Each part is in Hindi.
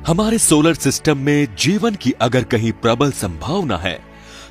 हमारे सोलर सिस्टम में जीवन की अगर कहीं प्रबल संभावना है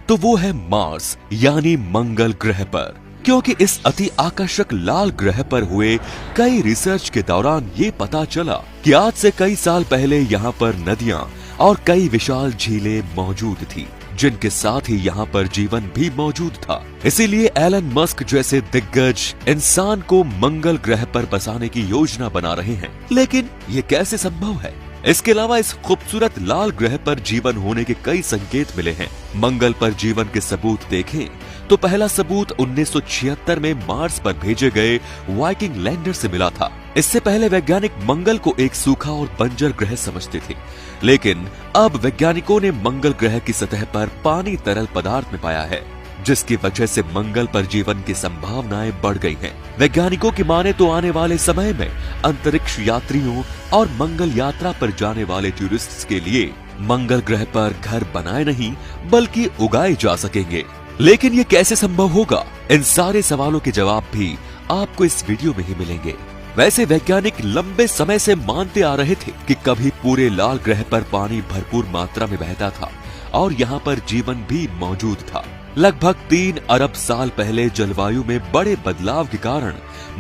तो वो है मार्स यानी मंगल ग्रह पर, क्योंकि इस अति आकर्षक लाल ग्रह पर हुए कई रिसर्च के दौरान ये पता चला कि आज से कई साल पहले यहाँ पर नदियां और कई विशाल झीलें मौजूद थी, जिनके साथ ही यहाँ पर जीवन भी मौजूद था। इसीलिए एलन मस्क जैसे दिग्गज इंसान को मंगल ग्रह पर बसाने की योजना बना रहे हैं। लेकिन ये कैसे संभव है? इसके अलावा इस खूबसूरत लाल ग्रह पर जीवन होने के कई संकेत मिले हैं। मंगल पर जीवन के सबूत देखें तो पहला सबूत 1976 में मार्स पर भेजे गए वाइकिंग लैंडर से मिला था। इससे पहले वैज्ञानिक मंगल को एक सूखा और बंजर ग्रह समझते थे, लेकिन अब वैज्ञानिकों ने मंगल ग्रह की सतह पर पानी तरल पदार्थ में पाया है, जिसकी वजह से मंगल पर जीवन की संभावनाएं बढ़ गई हैं। वैज्ञानिकों की माने तो आने वाले समय में अंतरिक्ष यात्रियों और मंगल यात्रा पर जाने वाले टूरिस्ट्स के लिए मंगल ग्रह पर घर बनाए नहीं बल्कि उगाए जा सकेंगे। लेकिन ये कैसे संभव होगा? इन सारे सवालों के जवाब भी आपको इस वीडियो में ही मिलेंगे। वैसे वैज्ञानिक लंबे समय से मानते आ रहे थे कि कभी पूरे लाल ग्रह पर पानी भरपूर मात्रा में बहता था और यहाँ पर जीवन भी मौजूद था। लगभग 3 अरब साल पहले जलवायु में बड़े बदलाव के कारण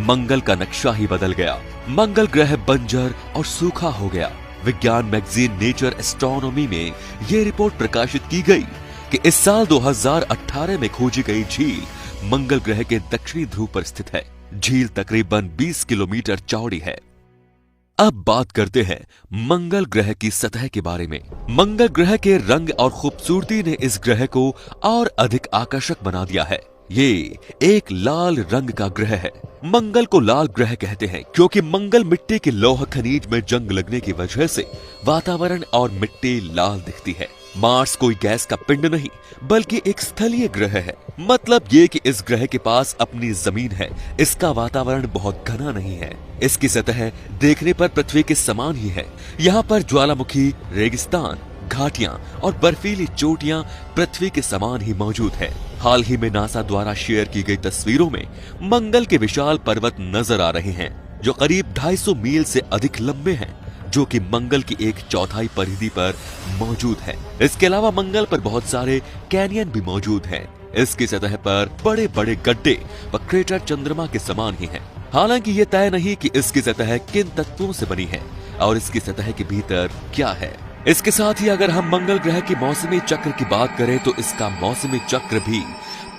मंगल का नक्शा ही बदल गया। मंगल ग्रह बंजर और सूखा हो गया। विज्ञान मैगजीन नेचर एस्ट्रोनॉमी में ये रिपोर्ट प्रकाशित की गई कि इस साल 2018 में खोजी गई झील मंगल ग्रह के दक्षिणी ध्रुव पर स्थित है। झील तकरीबन 20 किलोमीटर चौड़ी है। अब बात करते हैं मंगल ग्रह की सतह के बारे में। मंगल ग्रह के रंग और खूबसूरती ने इस ग्रह को और अधिक आकर्षक बना दिया है। ये एक लाल रंग का ग्रह है। मंगल को लाल ग्रह कहते हैं क्योंकि मंगल मिट्टी के लौह खनिज में जंग लगने की वजह से वातावरण और मिट्टी लाल दिखती है। मार्स कोई गैस का पिंड नहीं बल्कि एक स्थलीय ग्रह है। मतलब ये कि इस ग्रह के पास अपनी जमीन है। इसका वातावरण बहुत घना नहीं है। इसकी सतह देखने पर पृथ्वी के समान ही है। यहाँ पर ज्वालामुखी, रेगिस्तान, घाटियां और बर्फीली चोटियां पृथ्वी के समान ही मौजूद है। हाल ही में नासा द्वारा शेयर की गई तस्वीरों में मंगल के विशाल पर्वत नजर आ रहे हैं, जो करीब 250 मील से अधिक लंबे हैं, जो कि मंगल की 1/4 परिधि पर मौजूद है। इसके अलावा मंगल पर बहुत सारे कैनियन भी मौजूद हैं। इसकी सतह पर बड़े बड़े गड्ढे व क्रेटर चंद्रमा के समान ही हैं। हालांकि ये तय नहीं कि इसकी सतह किन तत्वों से बनी है और इसकी सतह के भीतर क्या है। इसके साथ ही अगर हम मंगल ग्रह के मौसमी चक्र की बात करें तो इसका मौसमी चक्र भी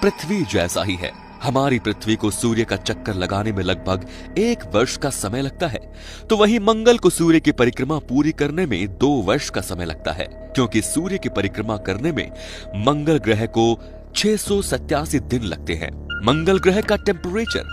पृथ्वी जैसा ही है। हमारी पृथ्वी को सूर्य का चक्कर लगाने में लगभग 1 वर्ष का समय लगता है, तो वहीं मंगल को सूर्य की परिक्रमा पूरी करने में 2 वर्ष का समय लगता है, क्योंकि सूर्य की परिक्रमा करने में मंगल ग्रह को 687 दिन लगते हैं। मंगल ग्रह का टेम्परेचर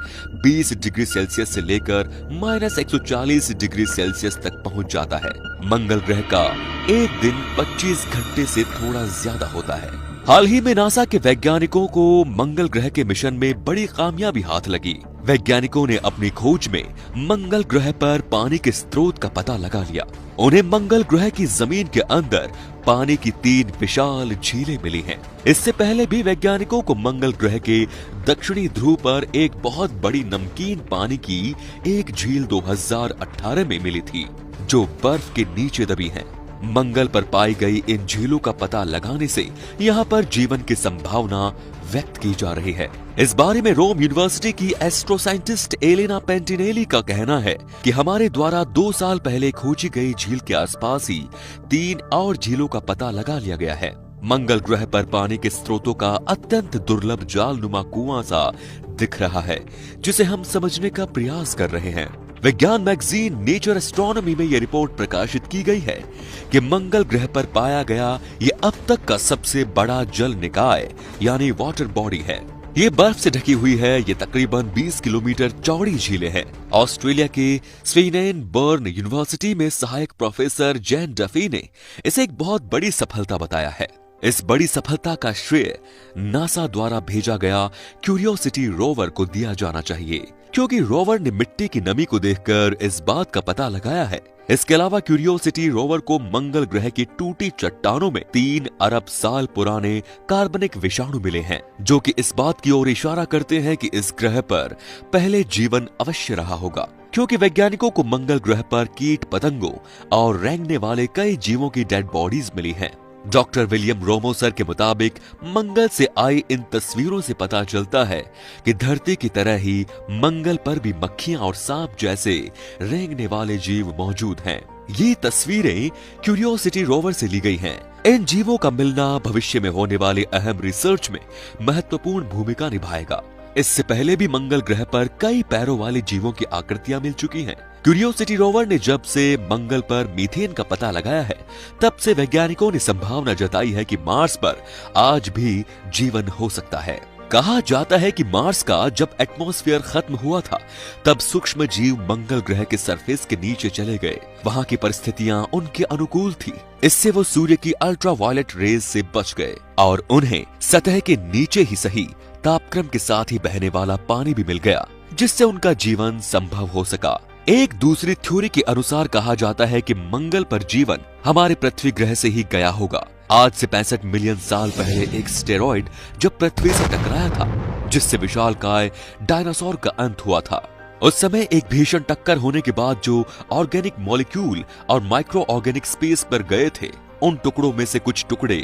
20 डिग्री सेल्सियस से लेकर -140 डिग्री सेल्सियस तक पहुंच जाता है। मंगल ग्रह का एक दिन 25 घंटे से थोड़ा ज्यादा होता है। हाल ही में नासा के वैज्ञानिकों को मंगल ग्रह के मिशन में बड़ी कामयाबी हाथ लगी। वैज्ञानिकों ने अपनी खोज में मंगल ग्रह पर पानी के स्रोत का पता लगा लिया। उन्हें मंगल ग्रह की जमीन के अंदर पानी की 3 विशाल झीलें मिली हैं। इससे पहले भी वैज्ञानिकों को मंगल ग्रह के दक्षिणी ध्रुव पर एक बहुत बड़ी नमकीन पानी की एक झील 2018 में मिली थी, जो बर्फ के नीचे दबी है। मंगल पर पाई गई इन झीलों का पता लगाने से यहाँ पर जीवन की संभावना व्यक्त की जा रही है। इस बारे में रोम यूनिवर्सिटी की एस्ट्रो साइंटिस्ट एलेना पेंटिनेली का कहना है कि हमारे द्वारा 2 साल पहले खोजी गई झील के आसपास ही 3 और झीलों का पता लगा लिया गया है। मंगल ग्रह पर पानी के स्रोतों का अत्यंत दुर्लभ जालनुमा कुआं सा दिख रहा है, जिसे हम समझने का प्रयास कर रहे हैं। विज्ञान मैगजीन नेचर एस्ट्रोनॉमी में यह रिपोर्ट प्रकाशित की गई है कि मंगल ग्रह पर पाया गया ये अब तक का सबसे बड़ा जल निकाय यानी वाटर बॉडी है। ये बर्फ से ढकी हुई है। ये तकरीबन 20 किलोमीटर चौड़ी झीलें हैं। ऑस्ट्रेलिया के स्वीनेनबर्न यूनिवर्सिटी में सहायक प्रोफेसर जैन डफी ने इसे एक बहुत बड़ी सफलता बताया है। इस बड़ी सफलता का श्रेय नासा द्वारा भेजा गया क्यूरियोसिटी रोवर को दिया जाना चाहिए, क्योंकि रोवर ने मिट्टी की नमी को देखकर इस बात का पता लगाया है। इसके अलावा क्यूरियोसिटी रोवर को मंगल ग्रह की टूटी चट्टानों में 3 अरब साल पुराने कार्बनिक विषाणु मिले हैं, जो कि इस बात की ओर इशारा करते हैं कि इस ग्रह पर पहले जीवन अवश्य रहा होगा, क्योंकि वैज्ञानिकों को मंगल ग्रह पर कीट पतंगों और रेंगने वाले कई जीवों की डेड बॉडीज मिली हैं। डॉक्टर विलियम रोमोसर के मुताबिक मंगल से आई इन तस्वीरों से पता चलता है कि धरती की तरह ही मंगल पर भी मक्खियां और सांप जैसे रेंगने वाले जीव मौजूद हैं। ये तस्वीरें क्यूरियोसिटी रोवर से ली गई हैं। इन जीवों का मिलना भविष्य में होने वाले अहम रिसर्च में महत्वपूर्ण भूमिका निभाएगा। इससे पहले भी मंगल ग्रह पर कई पैरों वाले जीवों की आकृतियां मिल चुकी हैं। क्यूरियोसिटी रोवर ने जब से मंगल पर मीथेन का पता लगाया है, तब से वैज्ञानिकों ने संभावना जताई है कि मार्स पर आज भी जीवन हो सकता है। कहा जाता है कि मार्स का जब एटमॉस्फेयर खत्म हुआ था, तब सूक्ष्म जीव मंगल ग्रह के सरफेस के नीचे चले गए। वहां की परिस्थितियां उनके अनुकूल थी, इससे वो सूर्य की अल्ट्रावायलेट रेज से बच गए और उन्हें सतह के नीचे ही सही तापक्रम के साथ ही बहने वाला पानी भी मिल गया, जिससे उनका जीवन संभव हो सका। एक दूसरी थ्योरी के अनुसार कहा जाता है कि मंगल पर जीवन हमारे पृथ्वी ग्रह से ही गया होगा। आज से 65 मिलियन साल पहले एक स्टेरॉइड जब पृथ्वी से टकराया था, जिससे विशालकाय डायनासोर का अंत हुआ था। उस समय एक भीषण टक्कर होने के बाद जो ऑर्गेनिक मॉलिक्यूल और माइक्रो ऑर्गेनिक स्पेस पर गए थे, उन टुकड़ों में से कुछ टुकड़े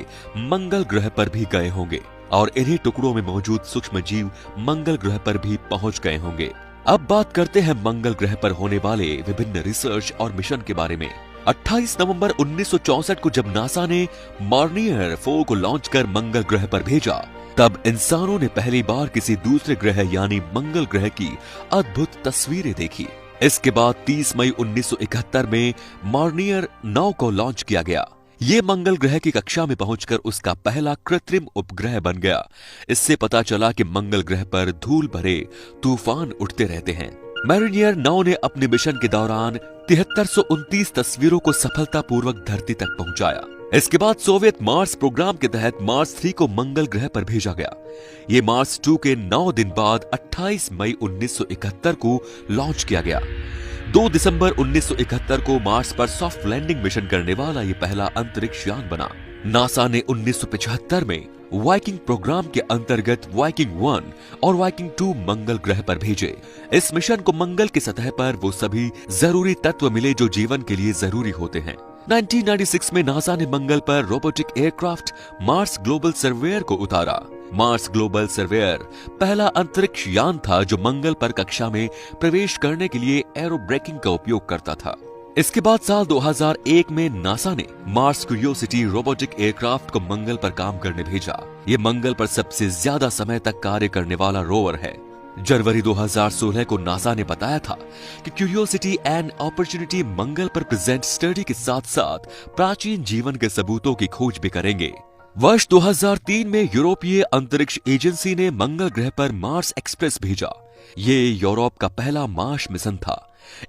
मंगल ग्रह पर भी गए होंगे और इन्हीं टुकड़ों में मौजूद सूक्ष्म जीव मंगल ग्रह पर भी पहुंच गए होंगे। अब बात करते हैं मंगल ग्रह पर होने वाले विभिन्न रिसर्च और मिशन के बारे में। 28 नवंबर 1964 को जब नासा ने मार्नियर 4 को लॉन्च कर मंगल ग्रह पर भेजा, तब इंसानों ने पहली बार किसी दूसरे ग्रह यानी मंगल ग्रह की अद्भुत तस्वीरें देखी। इसके बाद 30 मई 1971 में मार्नियर 9 को लॉन्च किया गया। ये मंगल ग्रह की कक्षा में पहुंचकर उसका पहला कृत्रिम उपग्रह बन गया। इससे पता चला कि मंगल ग्रह पर धूल भरे तूफान उठते रहते हैं। मार्नियर 9 ने अपने मिशन के दौरान 7329 तस्वीरों को सफलतापूर्वक धरती तक पहुंचाया। इसके बाद सोवियत मार्स प्रोग्राम के तहत मार्स 3 को मंगल ग्रह पर भेजा गया। ये मार्स 2 के 9 दिन बाद 28 मई 1971 को लॉन्च किया गया। 2 दिसंबर 1971 को मार्स पर सॉफ्ट लैंडिंग मिशन करने वाला ये पहला अंतरिक्ष यान बना। नासा ने 1975 में वाइकिंग प्रोग्राम के अंतर्गत वाइकिंग 1 और वाइकिंग 2 मंगल ग्रह पर भेजे। इस मिशन को मंगल की सतह पर वो सभी जरूरी तत्व मिले जो जीवन के लिए जरूरी होते हैं। 1996 में नासा ने मंगल पर robotic aircraft Mars global surveyor को उतारा। मार्स ग्लोबल सर्वेयर पहला अंतरिक्ष यान था जो मंगल पर कक्षा में प्रवेश करने के लिए एरो ब्रेकिंग का उपयोग करता था। इसके बाद साल 2001 में नासा ने मार्स क्यूरियोसिटी रोबोटिक एयरक्राफ्ट को मंगल पर काम करने भेजा। ये मंगल पर सबसे ज्यादा समय तक कार्य करने वाला रोवर है। जनवरी 2016 को नासा ने बताया था कि क्यूरियोसिटी एंड अपॉर्चुनिटी मंगल पर प्रेजेंट स्टडी के साथ साथ प्राचीन जीवन के सबूतों की खोज भी करेंगे। वर्ष 2003 में यूरोपीय अंतरिक्ष एजेंसी ने मंगल ग्रह पर मार्स एक्सप्रेस भेजा। ये यूरोप का पहला मार्स मिशन था।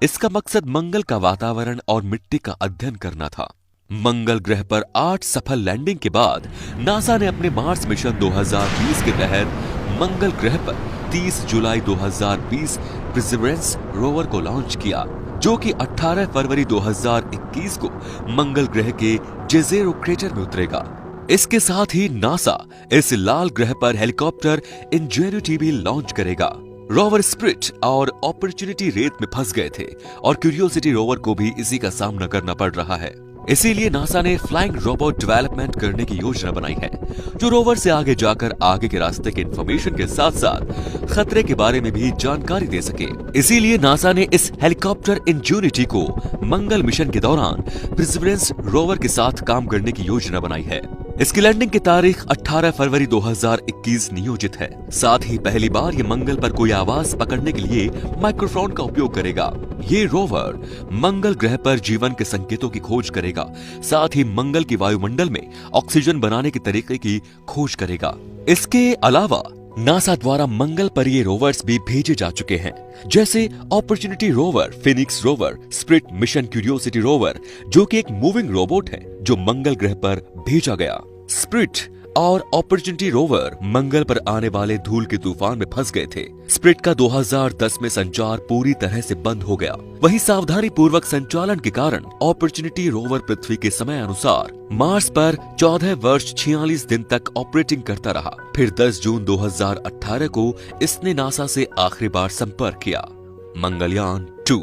इसका मकसद मंगल का वातावरण और मिट्टी का अध्ययन करना था। मंगल ग्रह पर 8 सफल लैंडिंग के बाद नासा ने अपने मार्स मिशन 2020 के तहत मंगल ग्रह पर 30 जुलाई 2020 परसिवरेंस रोवर को लॉन्च किया, जो कि 18 फरवरी 2021 को मंगल ग्रह के जेज़ेरो क्रेटर में उतरेगा। इसके साथ ही नासा इस लाल ग्रह पर हेलीकॉप्टर इंजेन्युटी भी लॉन्च करेगा। रोवर स्पिरिट और अपॉर्चुनिटी रेत में फंस गए थे और क्यूरियोसिटी रोवर को भी इसी का सामना करना पड़ रहा है। इसीलिए नासा ने फ्लाइंग रोबोट डेवलपमेंट करने की योजना बनाई है, जो रोवर से आगे जाकर आगे के रास्ते के इंफॉर्मेशन के साथ साथ खतरे के बारे में भी जानकारी दे सके। इसीलिए नासा ने इस हेलीकॉप्टर इंजेन्युटी को मंगल मिशन के दौरान परसिवरेंस रोवर के साथ काम करने की योजना बनाई है। इसकी लैंडिंग की तारीख 18 फरवरी 2021 नियोजित है। साथ ही पहली बार ये मंगल पर कोई आवाज पकड़ने के लिए माइक्रोफोन का उपयोग करेगा। ये रोवर मंगल ग्रह पर जीवन के संकेतों की खोज करेगा, साथ ही मंगल की वायुमंडल में ऑक्सीजन बनाने के तरीके की खोज करेगा। इसके अलावा नासा द्वारा मंगल पर ये रोवर्स भी भेजे जा चुके हैं, जैसे opportunity rover, Phoenix rover, spirit mission curiosity rover, जो कि एक मूविंग रोबोट है जो मंगल ग्रह पर भेजा गया। स्प्रिट और अपॉर्चुनिटी रोवर मंगल पर आने वाले धूल के तूफान में फंस गए थे। स्प्रिट का 2010 में संचार पूरी तरह से बंद हो गया। वहीं सावधानी पूर्वक संचालन के कारण अपॉर्चुनिटी रोवर पृथ्वी के समय अनुसार मार्स पर 14 वर्ष 46 दिन तक ऑपरेटिंग करता रहा। फिर 10 जून 2018 को इसने नासा से आखिरी बार संपर्क किया। मंगलयान 2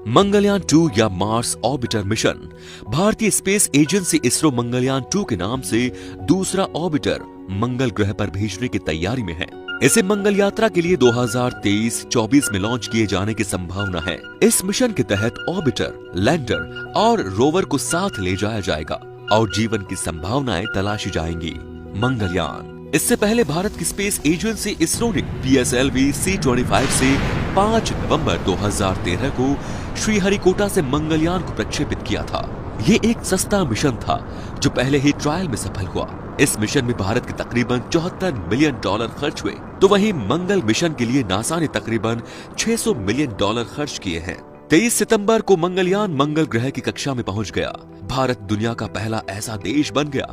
मंगलयान 2 या मार्स ऑर्बिटर मिशन भारतीय स्पेस एजेंसी इसरो मंगलयान 2 के नाम से दूसरा ऑर्बिटर मंगल ग्रह पर भेजने की तैयारी में है। इसे मंगल यात्रा के लिए 2023-24 में लॉन्च किए जाने की संभावना है। इस मिशन के तहत ऑर्बिटर, लैंडर और रोवर को साथ ले जाया जाएगा और जीवन की संभावनाएं तलाशी जाएंगी। मंगलयान इससे पहले भारत की स्पेस एजेंसी इसरो ने PSLV C-25 से 5 नवंबर 2013 को श्रीहरिकोटा से मंगलयान को प्रक्षेपित किया था। ये एक सस्ता मिशन था जो पहले ही ट्रायल में सफल हुआ। इस मिशन में भारत के तकरीबन $74 मिलियन खर्च हुए, तो वहीं मंगल मिशन के लिए नासा ने तकरीबन $600 मिलियन खर्च किए हैं। 23 सितंबर को मंगलयान मंगल ग्रह की कक्षा में पहुंच गया। भारत दुनिया का पहला ऐसा देश बन गया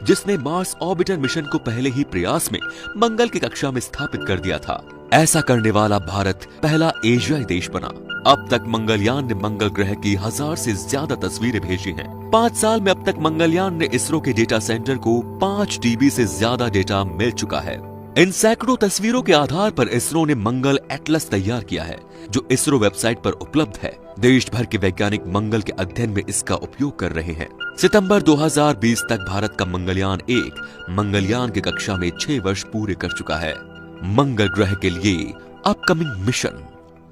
जिसने मार्स ऑर्बिटर मिशन को पहले ही प्रयास में मंगल की कक्षा में स्थापित कर दिया था। ऐसा करने वाला भारत पहला एशियाई देश बना। अब तक मंगलयान ने मंगल ग्रह की 1000 से ज्यादा तस्वीरें भेजी हैं। 5 साल में अब तक मंगलयान ने इसरो के डेटा सेंटर को 5 TB से ज्यादा डेटा मिल चुका है। इन सैकड़ों तस्वीरों के आधार पर इसरो ने मंगल एटलस तैयार किया है, जो इसरो वेबसाइट पर उपलब्ध है। देश भर के वैज्ञानिक मंगल के अध्ययन में इसका उपयोग कर रहे हैं। सितंबर 2020 तक भारत का मंगलयान 1 मंगलयान की कक्षा में 6 वर्ष पूरे कर चुका है। मंगल ग्रह के लिए अपकमिंग मिशन।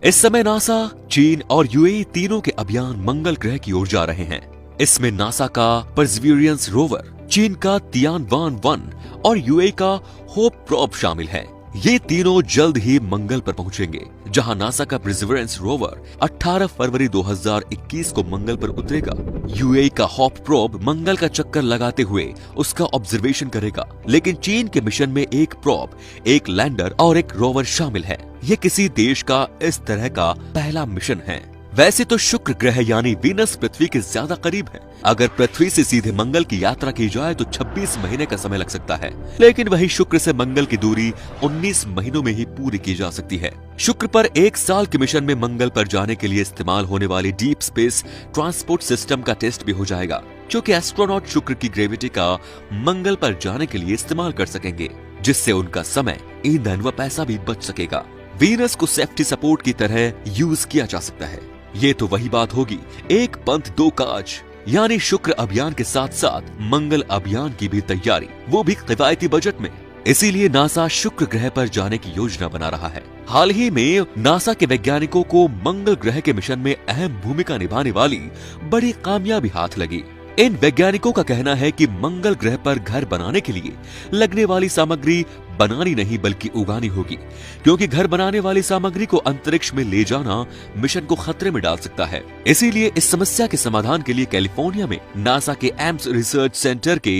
इस समय नासा, चीन और UAE तीनों के अभियान मंगल ग्रह की ओर जा रहे हैं। इसमें नासा का परसिवियरेंस रोवर, चीन का तियानवान-1 और UAE का होप प्रोब शामिल है। ये तीनों जल्द ही मंगल पर पहुंचेंगे, जहां नासा का परसिवियरेंस रोवर 18 फरवरी 2021 को मंगल पर उतरेगा। UAE का होप प्रोब मंगल का चक्कर लगाते हुए उसका ऑब्जर्वेशन करेगा। लेकिन चीन के मिशन में एक प्रोब, एक लैंडर और एक रोवर शामिल है। ये किसी देश का इस तरह का पहला मिशन है। वैसे तो शुक्र ग्रह यानी वीनस पृथ्वी के ज्यादा करीब है। अगर पृथ्वी से सीधे मंगल की यात्रा की जाए तो 26 महीने का समय लग सकता है, लेकिन वही शुक्र से मंगल की दूरी 19 महीनों में ही पूरी की जा सकती है। शुक्र पर 1 साल के मिशन में मंगल पर जाने के लिए इस्तेमाल होने वाली डीप स्पेस ट्रांसपोर्ट सिस्टम का टेस्ट भी हो जाएगा, क्योंकि एस्ट्रोनॉट शुक्र की ग्रेविटी का मंगल पर जाने के लिए इस्तेमाल कर सकेंगे, जिससे उनका समय, ईंधन व पैसा भी बच सकेगा। वीनस को सेफ्टी सपोर्ट की तरह यूज किया जा सकता है। ये तो वही बात होगी, एक पंथ दो काज, यानी शुक्र अभियान के साथ साथ मंगल अभियान की भी तैयारी, वो भी किफायती बजट में। इसीलिए नासा शुक्र ग्रह पर जाने की योजना बना रहा है। हाल ही में नासा के वैज्ञानिकों को मंगल ग्रह के मिशन में अहम भूमिका निभाने वाली बड़ी कामयाबी हाथ लगी। इन वैज्ञानिकों का कहना है कि मंगल ग्रह पर घर बनाने के लिए लगने वाली सामग्री बनानी नहीं बल्कि उगानी होगी, क्योंकि घर बनाने वाली सामग्री को अंतरिक्ष में ले जाना मिशन को खतरे में डाल सकता है। इसीलिए इस समस्या के समाधान के लिए कैलिफोर्निया में नासा के एम्स रिसर्च सेंटर के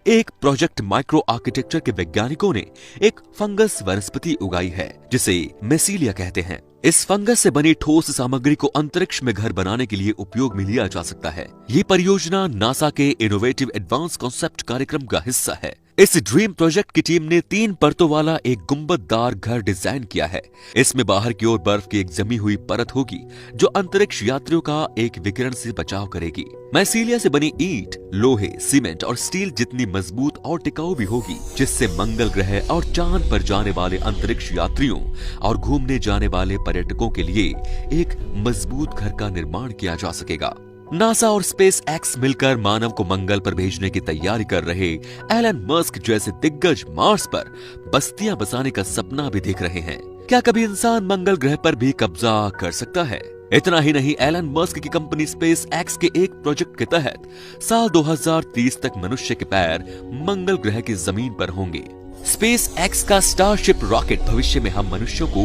एक प्रोजेक्ट माइक्रो आर्किटेक्चर के वैज्ञानिकों ने एक फंगस वनस्पति उगाई है, जिसे मेसीलिया कहते हैं। इस फंगस से बनी ठोस सामग्री को अंतरिक्ष में घर बनाने के लिए उपयोग में लिया जा सकता है। ये परियोजना नासा के इनोवेटिव एडवांस कॉन्सेप्ट कार्यक्रम का हिस्सा है। इस ड्रीम प्रोजेक्ट की टीम ने 3 परतों वाला एक गुंबददार घर डिजाइन किया है। इसमें बाहर की ओर बर्फ की एक जमी हुई परत होगी, जो अंतरिक्ष यात्रियों का एक विकिरण से बचाव करेगी। मैसीलिया से बनी ईंट, लोहे, सीमेंट और स्टील जितनी मजबूत और टिकाऊ भी होगी, जिससे मंगल ग्रह और चांद पर जाने वाले अंतरिक्ष यात्रियों और घूमने जाने वाले पर्यटकों के लिए एक मजबूत घर का निर्माण किया जा सकेगा। नासा और स्पेस एक्स मिलकर मानव को मंगल पर भेजने की तैयारी कर रहे एलन मस्क जैसे दिग्गज मार्स पर बस्तियां बसाने का सपना भी देख रहे हैं। क्या कभी इंसान मंगल ग्रह पर भी कब्जा कर सकता है? इतना ही नहीं, एलन मस्क की कंपनी स्पेस एक्स के एक प्रोजेक्ट के तहत साल 2030 तक मनुष्य के पैर मंगल ग्रह की जमीन पर होंगे। स्पेस एक्स का स्टारशिप रॉकेट भविष्य में हम मनुष्यों को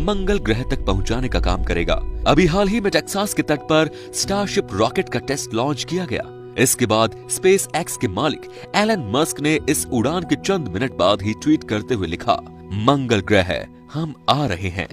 मंगल ग्रह तक पहुंचाने का काम करेगा। अभी हाल ही में टेक्सास के तट पर स्टारशिप रॉकेट का टेस्ट लॉन्च किया गया। इसके बाद स्पेस एक्स के मालिक एलन मस्क ने इस उड़ान के चंद मिनट बाद ही ट्वीट करते हुए लिखा, मंगल ग्रह हम आ रहे हैं।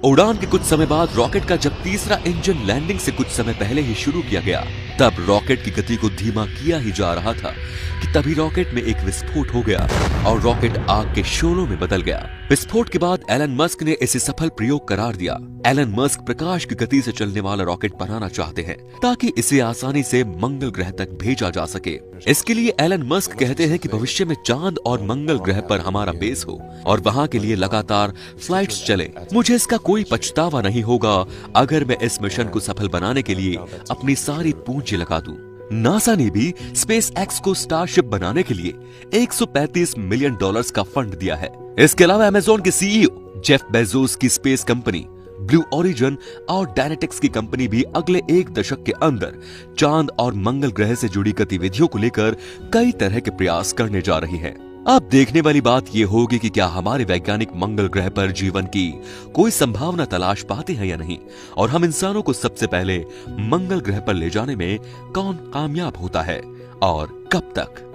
उड़ान के कुछ समय बाद रॉकेट का जब तीसरा इंजन लैंडिंग से कुछ समय पहले ही शुरू किया गया, तब रॉकेट की गति को धीमा किया ही जा रहा था कि तभी रॉकेट में एक विस्फोट हो गया और रॉकेट आग के शोलों में बदल गया। विस्फोट के बाद एलन मस्क ने इसे सफल प्रयोग करार दिया। एलन मस्क प्रकाश की गति से चलने वाला रॉकेट बनाना चाहते हैं ताकि इसे आसानी से मंगल ग्रह तक भेजा जा सके। इसके लिए एलन मस्क कहते हैं कि भविष्य में चांद और मंगल ग्रह पर हमारा बेस हो और वहां के लिए लगातार फ्लाइट्स चले। मुझे इसका कोई पछतावा नहीं होगा अगर मैं इस मिशन को सफल बनाने के लिए अपनी सारी पूंजी लगा दूं। नासा ने भी स्पेस एक्स को स्टारशिप बनाने के लिए $135 मिलियन का फंड दिया है। इसके अलावा अमेज़न के सीईओ जेफ बेजोस की स्पेस कंपनी ब्लू ओरिजिन और डायनेटिक्स की कंपनी भी अगले 1 दशक के अंदर चांद और मंगल ग्रह से जुड़ी गतिविधियों को लेकर कई तरह के प्रयास करने जा रही हैं। अब देखने वाली बात यह होगी कि क्या हमारे वैज्ञानिक मंगल ग्रह पर जीवन की कोई संभावना तलाश पाते हैं या नहीं, और हम इंसानों को सबसे पहले मंगल ग्रह पर ले जाने में कौन कामयाब होता है और कब तक।